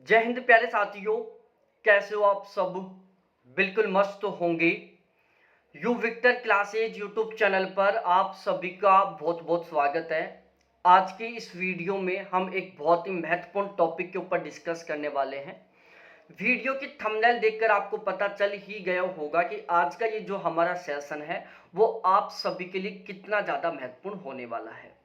जय हिंद प्यारे साथियों, कैसे हो आप सब? बिल्कुल मस्त होंगे। U Victor classes YouTube channel पर आप सभी का बहुत बहुत स्वागत है। आज की इस वीडियो में हम एक बहुत ही महत्वपूर्ण टॉपिक के ऊपर डिस्कस करने वाले हैं। वीडियो की थंबनेल देखकर आपको पता चल ही गया होगा कि आज का ये जो हमारा सेशन है वो आप सभी के लिए कितना ज़्यादा महत्वपूर्ण होने वाला है।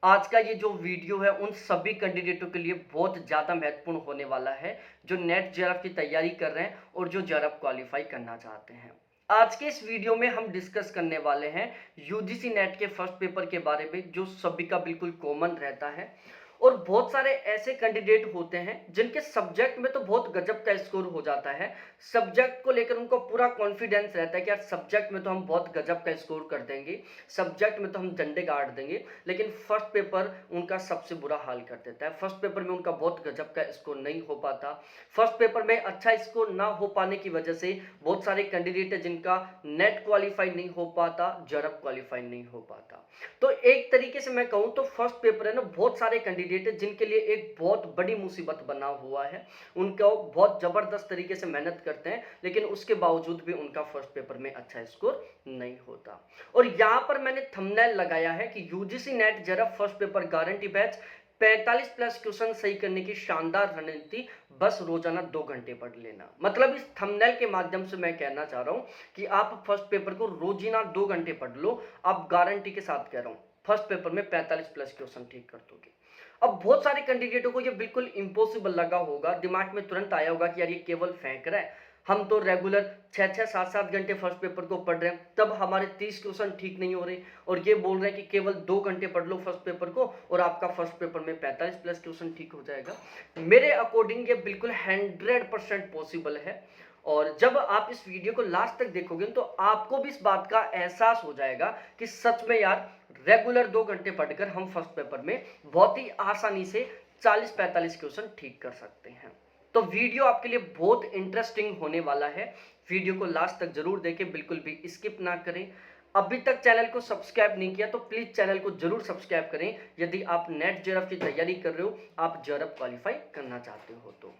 आज का ये जो वीडियो है उन सभी कैंडिडेटों के लिए बहुत ज़्यादा महत्वपूर्ण होने वाला है जो नेट जेआरएफ की तैयारी कर रहे हैं और जो जेआरएफ क्वालिफाई करना चाहते हैं। आज के इस वीडियो में हम डिस्कस करने वाले हैं यूजीसी नेट के फर्स्ट पेपर के बारे में जो सभी का बिल्कुल कॉमन रहता है। और बहुत सारे ऐसे कैंडिडेट होते हैं जिनके सब्जेक्ट में तो बहुत गजब का स्कोर हो जाता है। सब्जेक्ट को लेकर उनको पूरा कॉन्फिडेंस रहता है कि यार सब्जेक्ट में तो हम बहुत गजब का स्कोर कर देंगे, सब्जेक्ट में तो हम झंडे गाड़ देंगे। लेकिन फर्स्ट पेपर उनका सबसे बुरा हाल कर देता है। फर्स्ट पेपर में उनका बहुत गजब का स्कोर नहीं हो पाता। फर्स्ट पेपर में अच्छा स्कोर ना हो पाने की वजह से बहुत सारे कैंडिडेट है जिनका नेट क्वालिफाई नहीं हो पाता, जेआरएफ क्वालिफाई नहीं हो पाता। तो एक तरीके से मैं कहूं तो फर्स्ट पेपर है ना, बहुत सारे कैंडिडेट है जिनके लिए एक बहुत बड़ी मुसीबत बना हुआ है। उनको बहुत जबरदस्त तरीके से मेहनत करते हैं लेकिन उसके बावजूद भी उनका फर्स्ट पेपर में अच्छा स्कोर नहीं होता। और यहां पर मैंने थंबनेल लगाया है कि UGC net JRF first paper guarantee batch 45 plus question सही करने की शानदार रणनीति, बस रोजाना 2 घंटे पढ़ लेना। मतलब इस थंबनेल के माध्यम से मैं कहना चाह रहा हूं कि आप फर्स्ट पेपर को रोजाना 2 घंटे पढ़ लो। आप गारंटी के साथ कह रहा हूं फर्स्ट पेपर में 45 प्लस क्वेश्चन ठीक कर दोगे। अब बहुत सारे कैंडिडेटों को ये बिल्कुल इम्पॉसिबल लगा होगा, दिमाग में तुरंत आया होगा कि यार ये केवल फेंक रहा है, हम तो रेगुलर 6-6 7-7 घंटे फर्स्ट पेपर को पढ़ रहे हैं, तब हमारे 30 क्वेश्चन ठीक नहीं हो रहे और ये बोल रहे हैं कि केवल 2 घंटे पढ़ लो फर्स्ट पेपर को और आपका फर्स्ट पेपर में 45 प्लस क्वेश्चन ठीक हो जाएगा। मेरे अकॉर्डिंग ये बिल्कुल 100% पॉसिबल है। और जब आप इस वीडियो को लास्ट तक देखोगे तो आपको भी इस बात का एहसास हो जाएगा कि सच में यार रेगुलर 2 घंटे पढ़कर हम फर्स्ट पेपर में बहुत ही आसानी से 40-45 क्वेश्चन ठीक कर सकते हैं। तो वीडियो आपके लिए बहुत इंटरेस्टिंग होने वाला है। वीडियो को लास्ट तक जरूर देखें, बिल्कुल भी स्किप ना करें। अभी तक चैनल को सब्सक्राइब नहीं किया तो प्लीज चैनल को जरूर सब्सक्राइब करें यदि आप नेट जेआरएफ की तैयारी कर रहे हो, आप जेआरएफ क्वालिफाई करना चाहते हो। तो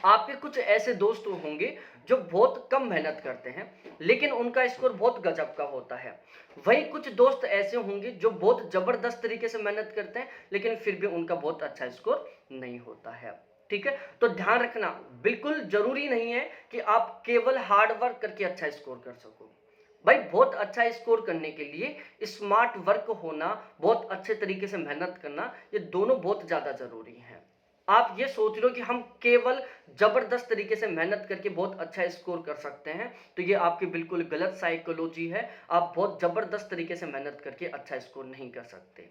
आपके कुछ ऐसे दोस्त होंगे जो बहुत कम मेहनत करते हैं लेकिन उनका स्कोर बहुत गजब का होता है। वही कुछ दोस्त ऐसे होंगे जो बहुत जबरदस्त तरीके से मेहनत करते हैं लेकिन फिर भी उनका बहुत अच्छा स्कोर नहीं होता है। ठीक है, तो ध्यान रखना, बिल्कुल जरूरी नहीं है कि आप केवल हार्ड वर्क करके अच्छा स्कोर कर सको। भाई बहुत अच्छा स्कोर करने के लिए स्मार्ट वर्क होना, बहुत अच्छे तरीके से मेहनत करना, ये दोनों बहुत ज्यादा जरूरी है। आप ये सोच लो कि हम केवल जबरदस्त तरीके से मेहनत करके बहुत अच्छा स्कोर कर सकते हैं, तो ये आपकी बिल्कुल गलत साइकोलॉजी है। आप बहुत जबरदस्त तरीके से मेहनत करके अच्छा स्कोर नहीं कर सकते।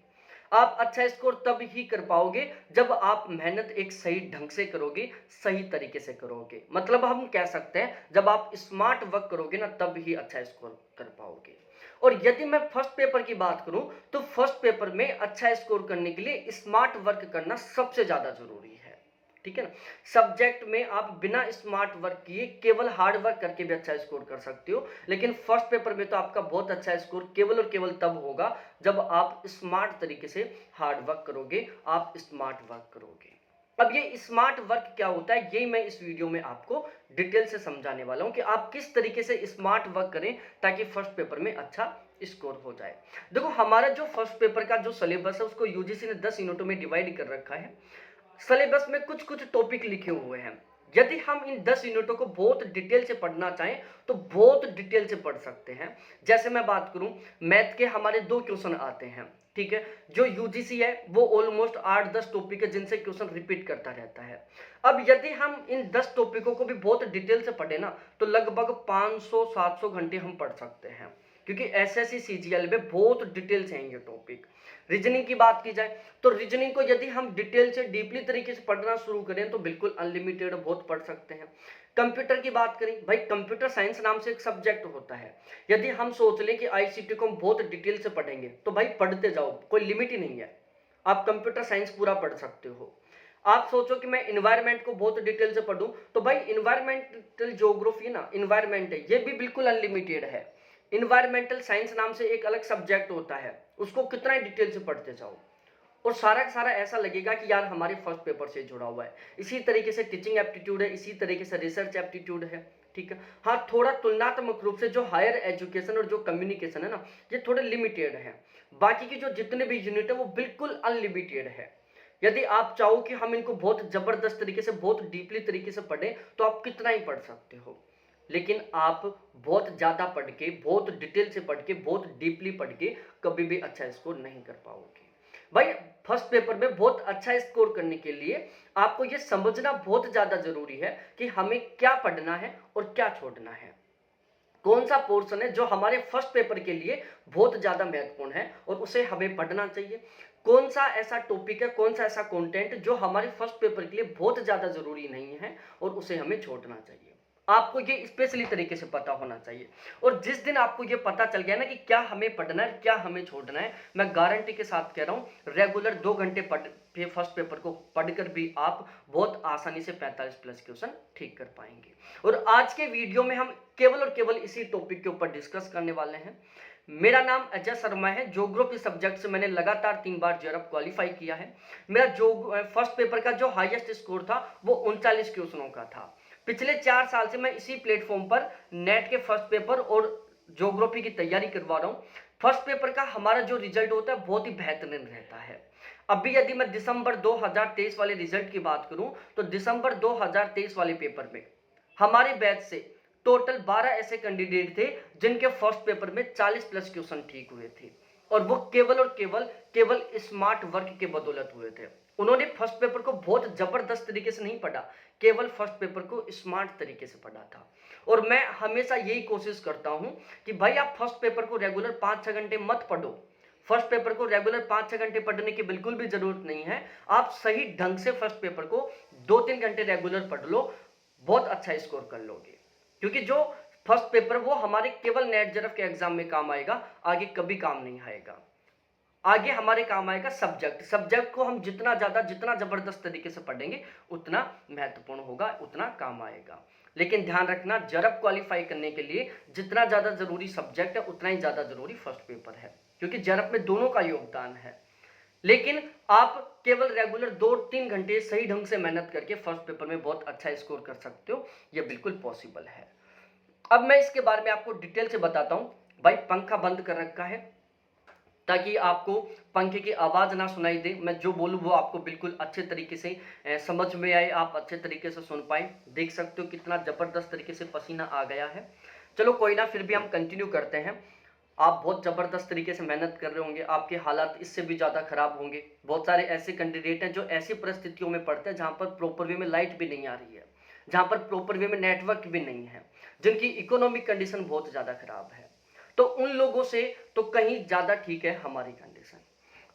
आप अच्छा स्कोर तब ही कर पाओगे जब आप मेहनत एक सही ढंग से करोगे, सही तरीके से करोगे। मतलब हम कह सकते हैं जब आप स्मार्ट वर्क करोगे ना तब ही अच्छा स्कोर कर पाओगे। और यदि मैं फर्स्ट पेपर की बात करूं तो फर्स्ट पेपर में अच्छा स्कोर करने के लिए स्मार्ट वर्क करना सबसे ज्यादा जरूरी है। ठीक है ना, सब्जेक्ट में आप बिना स्मार्ट वर्क किए केवल हार्ड वर्क करके भी अच्छा स्कोर कर सकते हो, लेकिन फर्स्ट पेपर में तो आपका बहुत अच्छा स्कोर केवल और केवल तब होगा जब आप स्मार्ट तरीके से हार्ड वर्क करोगे, आप स्मार्ट वर्क करोगे। अब ये स्मार्ट वर्क क्या होता है यही मैं इस वीडियो में आपको डिटेल से समझाने वाला हूं कि आप किस तरीके से स्मार्ट वर्क करें ताकि फर्स्ट पेपर में अच्छा स्कोर हो जाए। देखो हमारा जो फर्स्ट पेपर का जो सिलेबस है उसको यूजीसी ने 10 यूनिटों में डिवाइड कर रखा है। सिलेबस में कुछ कुछ टॉपिक लिखे हुए हैं। यदि हम इन 10 यूनिटों को बहुत डिटेल से पढ़ना चाहें तो बहुत डिटेल से पढ़ सकते हैं। जैसे मैं बात करूं, मैथ के हमारे 2 क्वेश्चन आते हैं। ठीक है, जो यूजीसी है वो ऑलमोस्ट 8-10 टॉपिक है जिनसे क्वेश्चन रिपीट करता रहता है। अब यदि हम इन 10 टॉपिकों को भी बहुत डिटेल से पढ़े ना तो लगभग 500-700 घंटे हम पढ़ सकते हैं, क्योंकि एसएससी सीजीएल में बहुत डिटेल से हैं ये टॉपिक। रीजनिंग की बात की जाए तो रीजनिंग को यदि हम डिटेल से डीपली तरीके से पढ़ना शुरू करें तो बिल्कुल अनलिमिटेड बहुत पढ़ सकते हैं। कंप्यूटर की बात करें, भाई कंप्यूटर साइंस नाम से एक सब्जेक्ट होता है। यदि हम सोच लें कि आईसीटी को हम बहुत डिटेल से पढ़ेंगे तो भाई पढ़ते जाओ, कोई लिमिट ही नहीं है। आप कंप्यूटर साइंस पूरा पढ़ सकते हो। आप सोचो कि मैं इन्वायरमेंट को बहुत डिटेल से पढ़ूं तो भाई इन्वायरमेंटल ज्योग्राफी ना, इन्वायरमेंट है ये भी बिल्कुल अनलिमिटेड है। इन्वायरमेंटल साइंस नाम से एक अलग सब्जेक्ट होता है, उसको कितना डिटेल से पढ़ते जाओ। और सारा का सारा ऐसा लगेगा कि यार हमारे फर्स्ट पेपर से जुड़ा हुआ है। इसी तरीके से टीचिंग एप्टीट्यूड है, इसी तरीके से रिसर्च एप्टीट्यूड है, ठीक है। हाँ, थोड़ा तुलनात्मक रूप से जो हायर एजुकेशन और जो कम्युनिकेशन है ना, ये थोड़े लिमिटेड है। बाकी की जो जितने भी यूनिट है वो बिल्कुल अनलिमिटेड है। यदि आप चाहो कि हम इनको बहुत जबरदस्त तरीके से, बहुत डीपली तरीके से पढ़ें, तो आप कितना ही पढ़ सकते हो। लेकिन आप बहुत ज़्यादा पढ़ के, बहुत डिटेल से पढ़ के, बहुत डीपली पढ़ के कभी भी अच्छा स्कोर नहीं कर पाओगे। भाई, फर्स्ट पेपर में बहुत अच्छा स्कोर करने के लिए आपको ये समझना बहुत ज़्यादा ज़रूरी है कि हमें क्या पढ़ना है और क्या छोड़ना है। कौन सा पोर्शन है जो हमारे फर्स्ट पेपर के लिए बहुत ज़्यादा महत्वपूर्ण है और उसे हमें पढ़ना चाहिए। कौन सा ऐसा टॉपिक है, कौन सा ऐसा कंटेंट जो हमारे फर्स्ट पेपर के लिए बहुत ज़्यादा ज़रूरी नहीं है और उसे हमें छोड़ना चाहिए। आपको ये स्पेशली तरीके से पता होना चाहिए। और जिस दिन आपको ये पता चल गया ना कि क्या हमें पढ़ना है, क्या हमें छोड़ना है, मैं गारंटी के साथ कह रहा हूँ, रेगुलर 2 घंटे फर्स्ट पेपर को पढ़कर भी आप बहुत आसानी से 45 प्लस क्वेश्चन ठीक कर पाएंगे। और आज के वीडियो में हम केवल और केवल इसी टॉपिक के ऊपर डिस्कस करने वाले हैं। मेरा नाम अजय शर्मा है। ज्योग्राफी सब्जेक्ट से मैंने लगातार 3 बार जेआरएफ क्वालिफाई किया है। मेरा जो फर्स्ट पेपर का जो हाईएस्ट स्कोर था वो 39 क्वेश्चनों का था। पिछले 4 साल से मैं इसी प्लेटफॉर्म पर नेट के फर्स्ट पेपर और ज्योग्राफी की तैयारी करवा रहा हूँ। फर्स्ट पेपर का हमारा जो रिजल्ट होता है बहुत ही बेहतरीन रहता है। अभी यदि मैं दिसंबर 2023 वाले रिजल्ट की बात करूं तो दिसंबर 2023 वाले पेपर में हमारे बैच से टोटल 12 ऐसे कैंडिडेट थे जिनके फर्स्ट पेपर में 40 प्लस क्वेश्चन ठीक हुए थे। और वो केवल और केवल स्मार्ट वर्क के बदौलत हुए थे। उन्होंने फर्स्ट पेपर को बहुत जबरदस्त तरीके से नहीं पढ़ा, केवल फर्स्ट पेपर को स्मार्ट तरीके से पढ़ा था। और मैं हमेशा यही कोशिश करता हूं कि भाई आप फर्स्ट पेपर को रेगुलर 5-6 घंटे मत पढ़ो। फर्स्ट पेपर को रेगुलर 5-6 घंटे पढ़ने की बिल्कुल भी जरूरत नहीं है। आप सही ढंग से फर्स्ट पेपर को 2-3 घंटे रेगुलर पढ़ लो, बहुत अच्छा स्कोर कर लोगे। क्योंकि जो फर्स्ट पेपर वो हमारे केवल नेट जेआरएफ के एग्जाम में काम आएगा, आगे कभी काम नहीं आएगा। आगे हमारे काम आएगा सब्जेक्ट को हम जितना ज्यादा, जितना जबरदस्त तरीके से पढ़ेंगे उतना महत्वपूर्ण होगा, उतना काम आएगा। लेकिन ध्यान रखना, जेआरएफ क्वालिफाई करने के लिए जितना ज्यादा जरूरी सब्जेक्ट है उतना ही ज्यादा जरूरी फर्स्ट पेपर है, क्योंकि जेआरएफ में दोनों का योगदान है। लेकिन आप केवल रेगुलर 2-3 घंटे सही ढंग से मेहनत करके फर्स्ट पेपर में बहुत अच्छा स्कोर कर सकते हो, यह बिल्कुल पॉसिबल है। अब मैं इसके बारे में आपको डिटेल से बताता हूं। भाई, पंखा बंद कर रखा है ताकि आपको पंखे की आवाज ना सुनाई दे। मैं जो बोलूं वो आपको बिल्कुल अच्छे तरीके से समझ में आए, आप अच्छे तरीके से सुन पाए। देख सकते हो कितना जबरदस्त तरीके से पसीना आ गया है। चलो कोई ना, फिर भी हम कंटिन्यू करते हैं। आप बहुत जबरदस्त तरीके से मेहनत कर रहे होंगे, आपके हालात इससे भी ज़्यादा खराब होंगे। बहुत सारे ऐसे कैंडिडेट हैं जो ऐसी परिस्थितियों में पढ़ते हैं जहाँ पर प्रॉपर वे में लाइट भी नहीं आ रही है, जहाँ पर प्रॉपर वे में नेटवर्क भी नहीं है, जिनकी इकोनॉमिक कंडीशन बहुत ज़्यादा खराब है। तो उन लोगों से तो कहीं ज़्यादा ठीक है हमारी कंडीशन।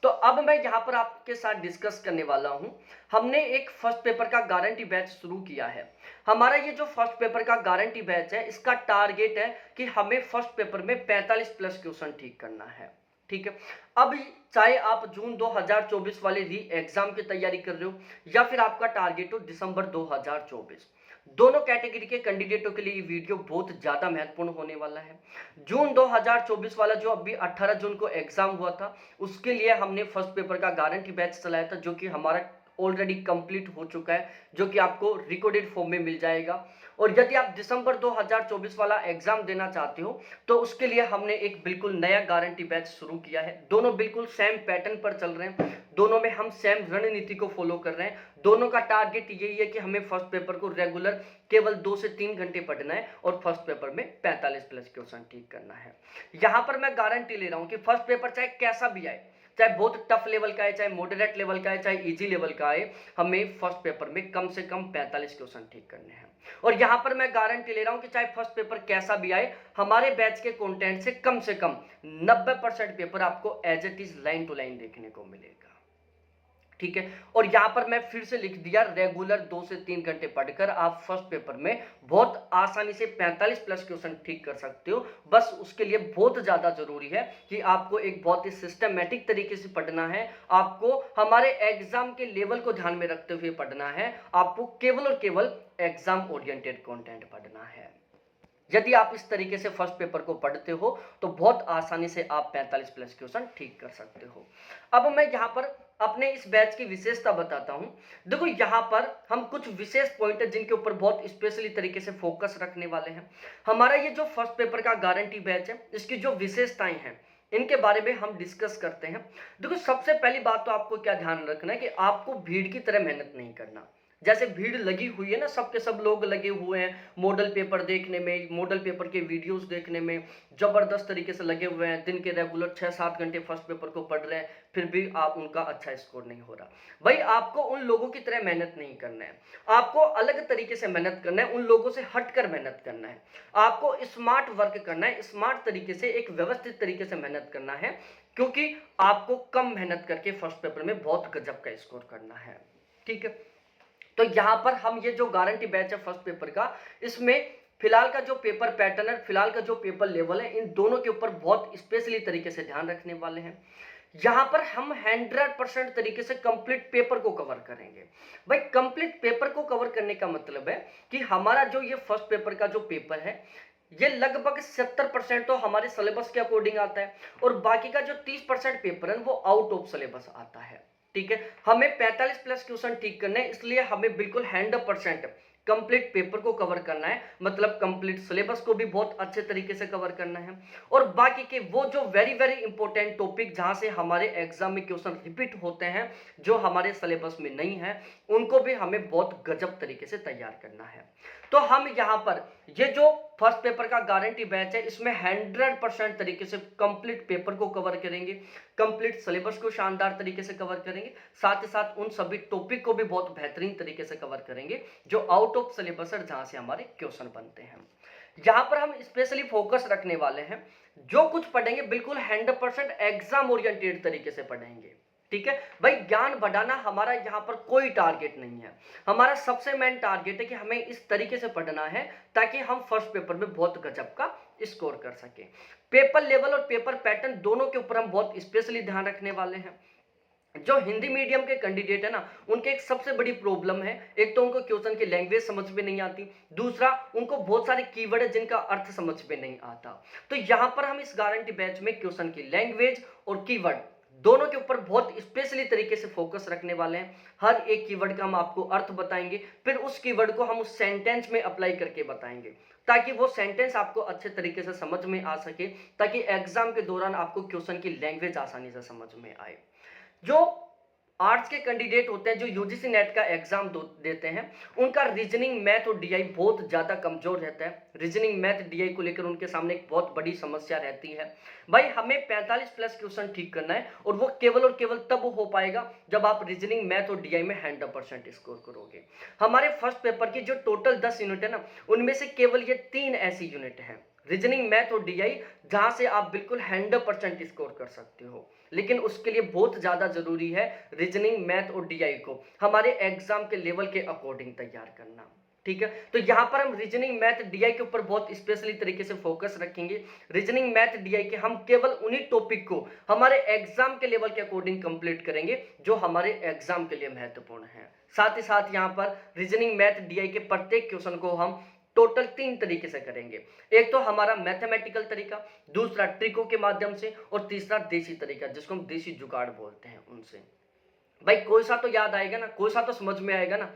तो अब मैं यहाँ पर आपके साथ डिस्कस करने वाला हूँ। हमने एक फर्स्ट पेपर का गारंटी बैच शुरू किया है। हमारा ये जो फर्स्ट पेपर का गारंटी बैच है, इसका टारगेट है कि हमें फर्स्ट पेपर में 45 प्लस क्वेश्चन ठीक करना है, ठीक है। अब चाहे आप जून 2024 वाले री एग्जाम की तैयारी कर रहे हो या फिर आपका टारगेट हो दिसंबर 2024, दोनों कैटेगरी के कैंडिडेटों के लिए ये वीडियो बहुत ज़्यादा महत्वपूर्ण होने वाला है। जून 2024 वाला जो अभी 18 जून को एग्जाम हुआ था, उसके लिए हमने फर्स्ट पेपर का गारंटी बैच चलाया था, जो कि हमारा ऑलरेडी कंप्लीट हो चुका है, जो कि आपको रिकॉर्डेड फॉर्म में मिल जाएगा। और यदि आप दिसंबर 2024 वाला एग्जाम देना चाहते हो तो उसके लिए हमने एक बिल्कुल नया गारंटी बैच शुरू किया है। दोनों बिल्कुल सेम पैटर्न पर चल रहे हैं, दोनों में हम सेम रणनीति को फॉलो कर रहे हैं। दोनों का टारगेट यही है कि हमें फर्स्ट पेपर को रेगुलर केवल 2 से 3 घंटे पढ़ना है और फर्स्ट पेपर में 45 प्लस क्वेश्चन ठीक करना है। यहां पर मैं गारंटी ले रहा हूं कि फर्स्ट पेपर चाहे कैसा भी आए, चाहे बहुत टफ लेवल का है, चाहे मॉडरेट लेवल का है, चाहे इजी लेवल का है, हमें फर्स्ट पेपर में कम से कम 45 क्वेश्चन ठीक करने हैं। और यहां पर मैं गारंटी ले रहा हूं कि चाहे फर्स्ट पेपर कैसा भी आए, हमारे बैच के कंटेंट से कम 90% पेपर आपको as it is line to line देखने को मिलेगा, ठीक है। और यहां पर मैं फिर से लिख दिया, रेगुलर 2 से 3 घंटे पढ़कर आप फर्स्ट पेपर में बहुत आसानी से 45 प्लस क्वेश्चन ठीक कर सकते हो। बस उसके लिए बहुत ज्यादा जरूरी है कि आपको एक बहुत ही सिस्टमैटिक तरीके से पढ़ना है, आपको हमारे एग्जाम के लेवल को ध्यान में रखते हुए पढ़ना है, आपको केवल और केवल एग्जाम ओरिएंटेड कंटेंट पढ़ना है। यदि आप इस तरीके से फर्स्ट पेपर को पढ़ते हो तो बहुत आसानी से आप 45 प्लस क्वेश्चन ठीक कर सकते हो। अब मैं यहाँ पर अपने इस बैच की विशेषता बताता हूं। देखो यहाँ पर हम कुछ विशेष पॉइंट है जिनके ऊपर बहुत स्पेशली तरीके से फोकस रखने वाले हैं। हमारा ये जो फर्स्ट पेपर का गारंटी बैच है, इसकी जो विशेषताएं हैं इनके बारे में हम डिस्कस करते हैं। देखो सबसे पहली बात तो आपको क्या ध्यान रखना है कि आपको भीड़ की तरह मेहनत नहीं करना। जैसे भीड़ लगी हुई है ना, सबके सब लोग लगे हुए हैं मॉडल पेपर देखने में, मॉडल पेपर के वीडियोस देखने में जबरदस्त तरीके से लगे हुए हैं, दिन के रेगुलर 6-7 घंटे फर्स्ट पेपर को पढ़ रहे हैं, फिर भी आप उनका अच्छा स्कोर नहीं हो रहा। भाई आपको उन लोगों की तरह मेहनत नहीं करना है, आपको अलग तरीके से मेहनत करना है, उन लोगों से हटकर मेहनत करना है। आपको स्मार्ट वर्क करना है, स्मार्ट तरीके से एक व्यवस्थित तरीके से मेहनत करना है, क्योंकि आपको कम मेहनत करके फर्स्ट पेपर में बहुत गजब का स्कोर करना है। ठीक है, तो यहां पर हम ये जो गारंटी बैच है फर्स्ट पेपर का, इसमें फिलहाल का जो पेपर पैटर्न है, फिलहाल का जो पेपर लेवल है, इन दोनों के ऊपर बहुत स्पेशली तरीके से ध्यान रखने वाले हैं। यहां पर हम 100% तरीके से कंप्लीट पेपर को कवर करेंगे। भाई कंप्लीट पेपर को कवर करने का मतलब है कि हमारा जो ये फर्स्ट पेपर का जो पेपर है, ये लगभग 70% तो हमारे सिलेबस के अकॉर्डिंग आता है, और बाकी का जो 30% पेपर है वो आउट ऑफ सिलेबस आता है। ठीक है, हमें 45 प्लस क्वेश्चन ठीक करने हैं, इसलिए हमें बिल्कुल 100% कंप्लीट पेपर को कवर करना है, मतलब कंप्लीट सिलेबस को भी बहुत अच्छे तरीके से कवर करना है। और बाकी के वो जो वेरी वेरी इंपॉर्टेंट टॉपिक जहां से हमारे एग्जाम में क्वेश्चन रिपीट होते हैं, जो हमारे सिलेबस में नहीं है, उनको भी हमें बहुत गजब तरीके से तैयार करना है। तो हम यहाँ पर ये जो फर्स्ट पेपर का गारंटी बैच है, इसमें 100% तरीके से कंप्लीट पेपर को कवर करेंगे, कंप्लीट सिलेबस को शानदार तरीके से कवर करेंगे, साथ ही साथ उन सभी टॉपिक को भी बहुत बेहतरीन तरीके से कवर करेंगे जो आउट ऑफ सिलेबस है, जहां से हमारे क्वेश्चन बनते हैं। यहां पर हम स्पेशली फोकस रखने वाले हैं, जो कुछ पढ़ेंगे बिल्कुल 100% एग्जाम ओरिएंटेड तरीके से पढ़ेंगे। ठीक है भाई, ज्ञान बढ़ाना हमारा यहाँ पर कोई टारगेट नहीं है। हमारा सबसे मेन टारगेट है कि हमें इस तरीके से पढ़ना है ताकि हम फर्स्ट पेपर में बहुत गजब का स्कोर कर सके। पेपर लेवल और पेपर पैटर्न दोनों के ऊपर हम बहुत स्पेशली ध्यान रखने वाले हैं। जो हिंदी मीडियम के कैंडिडेट है ना, उनके एक सबसे बड़ी प्रॉब्लम है, एक तो उनको क्वेश्चन की लैंग्वेज समझ में नहीं आती, दूसरा उनको बहुत सारे कीवर्ड है जिनका अर्थ समझ में नहीं आता। तो यहां पर हम इस गारंटी बैच में क्वेश्चन की लैंग्वेज और कीवर्ड दोनों के ऊपर बहुत स्पेशली तरीके से फोकस रखने वाले हैं। हर एक कीवर्ड का हम आपको अर्थ बताएंगे, फिर उस कीवर्ड को हम उस सेंटेंस में अप्लाई करके बताएंगे, ताकि वो सेंटेंस आपको अच्छे तरीके से समझ में आ सके, ताकि एग्जाम के दौरान आपको क्वेश्चन की लैंग्वेज आसानी से समझ में आए। जो आर्ट्स के कैंडिडेट होते हैं, जो यूजीसी नेट का एग्जाम देते हैं, उनका रीजनिंग मैथ और डीआई बहुत ज्यादा कमजोर रहता है। रीजनिंग मैथ डीआई को लेकर उनके सामने एक बहुत बड़ी समस्या रहती है। भाई हमें 45 प्लस क्वेश्चन ठीक करना है, और वो केवल और केवल तब हो पाएगा जब आप रीजनिंग मैथ और डीआई में 100% स्कोर करोगे। हमारे फर्स्ट पेपर की जो टोटल 10 यूनिट है ना, उनमें से केवल ये 3 ऐसी यूनिट है, रीजनिंग मैथ और डीआई, जहां से आप बिल्कुल 100% स्कोर कर सकते हो। लेकिन उसके लिए बहुत ज्यादा जरूरी है रीजनिंग मैथ और डीआई को हमारे एग्जाम के लेवल के अकॉर्डिंग तैयार करना। ठीक है, तो यहां पर हम रीजनिंग मैथ डीआई के ऊपर बहुत स्पेशली तरीके से फोकस रखेंगे। रीजनिंग मैथ डीआई के हम केवल उन्हीं टॉपिक को हमारे एग्जाम के लेवल के अकॉर्डिंग कंप्लीट करेंगे जो हमारे एग्जाम के लिए महत्वपूर्ण है। साथ ही साथ यहां पर रीजनिंग मैथ डीआई के प्रत्येक क्वेश्चन को हम टोटल 3 तरीके से करेंगे। एक तो हमारा मैथमेटिकल तरीका, दूसरा ट्रिकों के माध्यम से, और तीसरा देसी तरीका, जिसको हम देसी जुगाड़ बोलते हैं, उनसे। भाई कोई सा तो याद आएगा ना, कोई सा तो समझ में आएगा ना,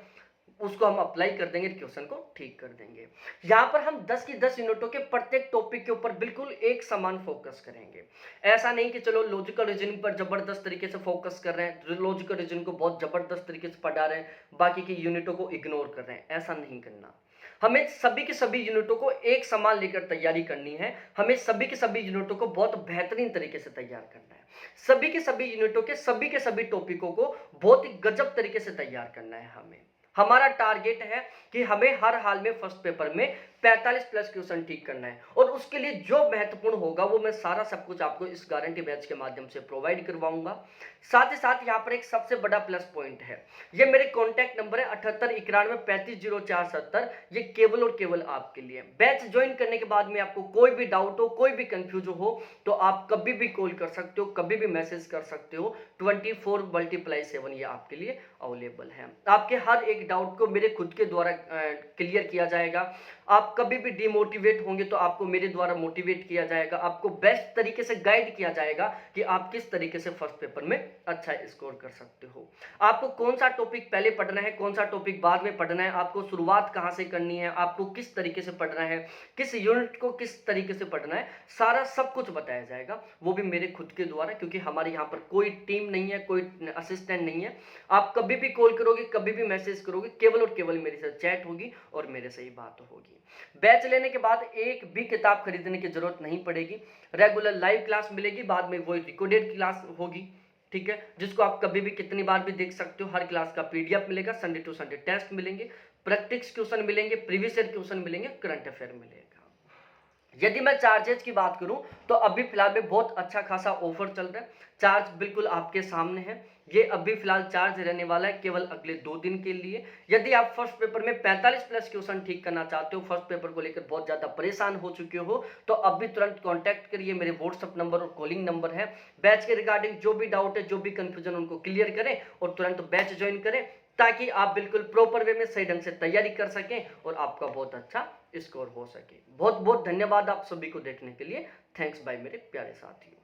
उसको हम अप्लाई कर देंगे, क्वेश्चन को ठीक कर देंगे। यहां पर हम 10 की 10 यूनिटों के प्रत्येक टॉपिक के ऊपर बिल्कुल एक समान फोकस करेंगे। ऐसा नहीं कि चलो लॉजिकल रीजनिंग पर जबरदस्त तरीके से फोकस कर रहे हैं, लॉजिकल रीजनिंग को बहुत जबरदस्त तरीके से पढ़ा रहे हैं, बाकी की यूनिटों को इग्नोर कर रहे हैं, ऐसा नहीं करना। हमें सभी के सभी यूनिटों को एक समान लेकर तैयारी करनी है, हमें सभी के सभी यूनिटों को बहुत बेहतरीन तरीके से तैयार करना है, सभी के सभी यूनिटों के सभी टॉपिकों को बहुत ही गजब तरीके से तैयार करना है। हमारा टारगेट है कि हमें हर हाल में फर्स्ट पेपर में 45 प्लस क्वेश्चन ठीक करना है, और उसके लिए जो महत्वपूर्ण होगा वो मैं सारा सब कुछ आपको इस गारंटी बैच के माध्यम से प्रोवाइड करवाऊंगा। साथ ही साथ यहाँ पर एक सबसे बड़ा प्लस पॉइंट है, ये मेरे कॉन्टैक्ट नंबर है 7891350470, ये केवल और केवल आपके लिए। बैच ज्वाइन करने के बाद में आपको कोई भी डाउट हो, कोई भी कंफ्यूजन हो, तो आप कभी भी कॉल कर सकते हो, कभी भी मैसेज कर सकते हो। 24/7 ये आपके लिए अवेलेबल है। आपके हर एक डाउट को मेरे खुद के द्वारा क्लियर किया जाएगा। आप आप कभी भी डिमोटिवेट होंगे तो आपको मेरे द्वारा मोटिवेट किया जाएगा, आपको बेस्ट तरीके से गाइड किया जाएगा कि आप किस तरीके से फर्स्ट पेपर में अच्छा स्कोर कर सकते हो। आपको कौन सा टॉपिक पहले पढ़ना है, कौन सा टॉपिक बाद में पढ़ना है, आपको शुरुआत कहाँ से करनी है, आपको किस तरीके से पढ़ना है, किस यूनिट को किस तरीके से पढ़ना है, सारा सब कुछ बताया जाएगा, वो भी मेरे खुद के द्वारा, क्योंकि हमारे यहाँ पर कोई टीम नहीं है, कोई असिस्टेंट नहीं है। आप कभी भी कॉल करोगे, कभी भी मैसेज करोगे, केवल और केवल मेरे साथ चैट होगी और मेरे से ही बात होगी। बैच लेने के बाद एक भी किताब खरीदने की जरूरत नहीं पड़ेगी, रेगुलर लाइव क्लास मिलेगी, बाद में वो रिकॉर्डेड क्लास होगी, ठीक है, जिसको आप कभी भी कितनी बार भी देख सकते हो। हर क्लास का पीडीएफ मिलेगा, संडे टू संडे टेस्ट मिलेंगे, प्रैक्टिस क्वेश्चन मिलेंगे, प्रीवियस ईयर क्वेश्चन मिलेंगे, करंट अफेयर मिलेगा। यदि मैं चार्जेस की बात करूं तो अभी फिलहाल में बहुत अच्छा खासा ऑफर चल रहा है। चार्ज बिल्कुल आपके सामने है, ये अभी फिलहाल चार्ज रहने वाला है केवल अगले 2 दिन के लिए। यदि आप फर्स्ट पेपर में 45 प्लस क्वेश्चन ठीक करना चाहते हो, फर्स्ट पेपर को लेकर बहुत ज़्यादा परेशान हो चुके हो, तो अभी तुरंत कॉन्टैक्ट करिए, मेरे व्हाट्सअप नंबर और कॉलिंग नंबर है। बैच के रिगार्डिंग जो भी डाउट है, जो भी कंफ्यूजन, उनको क्लियर करें और तुरंत बैच ज्वाइन करें, ताकि आप बिल्कुल प्रॉपर वे में सही ढंग से तैयारी कर सकें और आपका बहुत अच्छा स्कोर हो सके। बहुत बहुत धन्यवाद आप सभी को देखने के लिए। थैंक्स बाय मेरे प्यारे साथियों।